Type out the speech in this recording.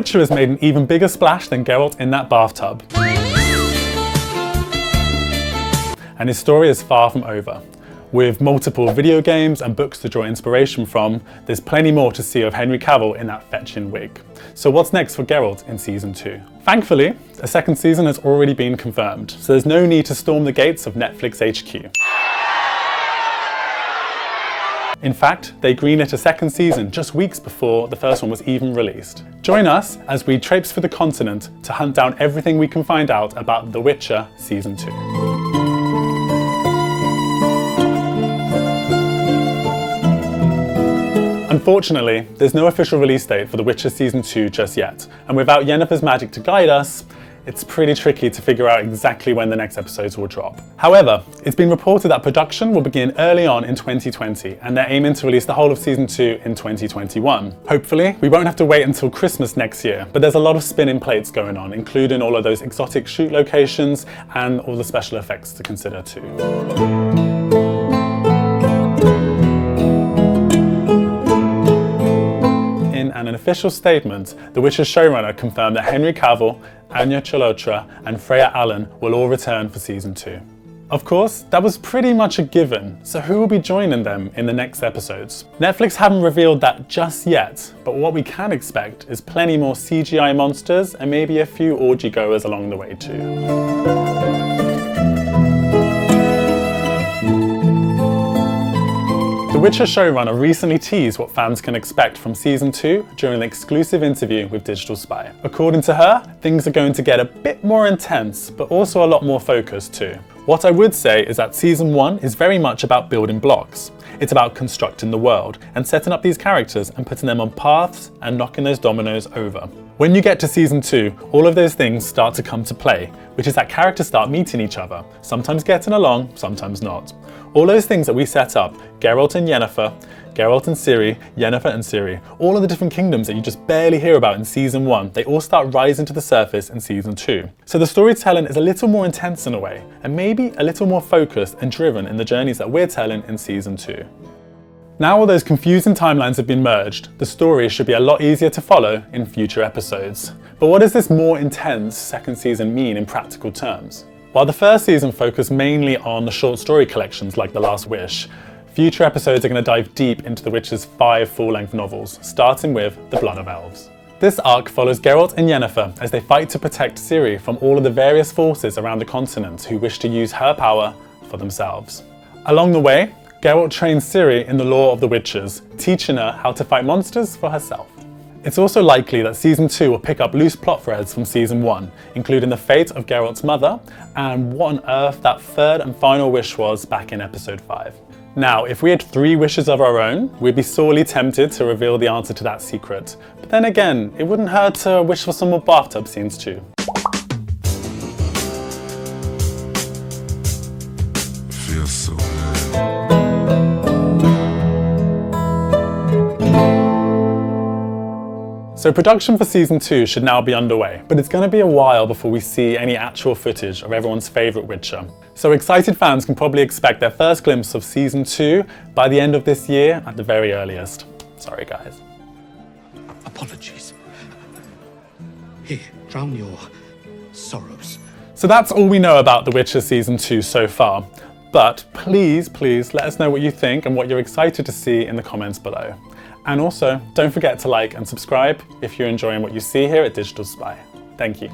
Witcher has made an even bigger splash than Geralt in that bathtub. And his story is far from over. With multiple video games and books to draw inspiration from, there's plenty more to see of Henry Cavill in that fetching wig. So what's next for Geralt in season 2? Thankfully, a second season has already been confirmed, so there's no need to storm the gates of Netflix HQ. In fact, they greenlit a second season just weeks before the first one was even released. Join us as we traipse through the continent to hunt down everything we can find out about The Witcher Season 2. Unfortunately, there's no official release date for The Witcher Season 2 just yet, and without Yennefer's magic to guide us, it's pretty tricky to figure out exactly when the next episodes will drop. However, it's been reported that production will begin early on in 2020, and they're aiming to release the whole of Season 2 in 2021. Hopefully, we won't have to wait until Christmas next year, but there's a lot of spinning plates going on, including all of those exotic shoot locations and all the special effects to consider too. In an official statement, The Witcher's showrunner confirmed that Henry Cavill, Anya Chalotra and Freya Allan will all return for Season 2. Of course, that was pretty much a given, so who will be joining them in the next episodes? Netflix haven't revealed that just yet, but what we can expect is plenty more CGI monsters and maybe a few orgy goers along the way too. The Witcher showrunner recently teased what fans can expect from Season 2 during an exclusive interview with Digital Spy. According to her, things are going to get a bit more intense, but also a lot more focused too. What I would say is that Season 1 is very much about building blocks. It's about constructing the world and setting up these characters and putting them on paths and knocking those dominoes over. When you get to Season 2, all of those things start to come to play, which is that characters start meeting each other, sometimes getting along, sometimes not. All those things that we set up, Geralt and Yennefer, Geralt and Ciri, Yennefer and Ciri, all of the different kingdoms that you just barely hear about in Season 1, they all start rising to the surface in Season 2. So the storytelling is a little more intense in a way, and maybe a little more focused and driven in the journeys that we're telling in Season 2. Now all those confusing timelines have been merged, the story should be a lot easier to follow in future episodes. But what does this more intense second season mean in practical terms? While the first season focused mainly on the short story collections like The Last Wish, future episodes are going to dive deep into The Witcher's 5 full-length novels, starting with The Blood of Elves. This arc follows Geralt and Yennefer as they fight to protect Ciri from all of the various forces around the continent who wish to use her power for themselves. Along the way, Geralt trains Ciri in the lore of the Witchers, teaching her how to fight monsters for herself. It's also likely that Season 2 will pick up loose plot threads from Season 1, including the fate of Geralt's mother and what on earth that third and final wish was back in Episode 5. Now, if we had 3 wishes of our own, we'd be sorely tempted to reveal the answer to that secret. But then again, it wouldn't hurt to wish for some more bathtub scenes too. Feels so good. So production for Season 2 should now be underway, but it's going to be a while before we see any actual footage of everyone's favourite Witcher. So excited fans can probably expect their first glimpse of Season 2 by the end of this year at the very earliest. Sorry guys. Apologies. Here, drown your sorrows. So that's all we know about The Witcher Season 2 so far. But please let us know what you think and what you're excited to see in the comments below. And also, don't forget to like and subscribe if you're enjoying what you see here at Digital Spy. Thank you.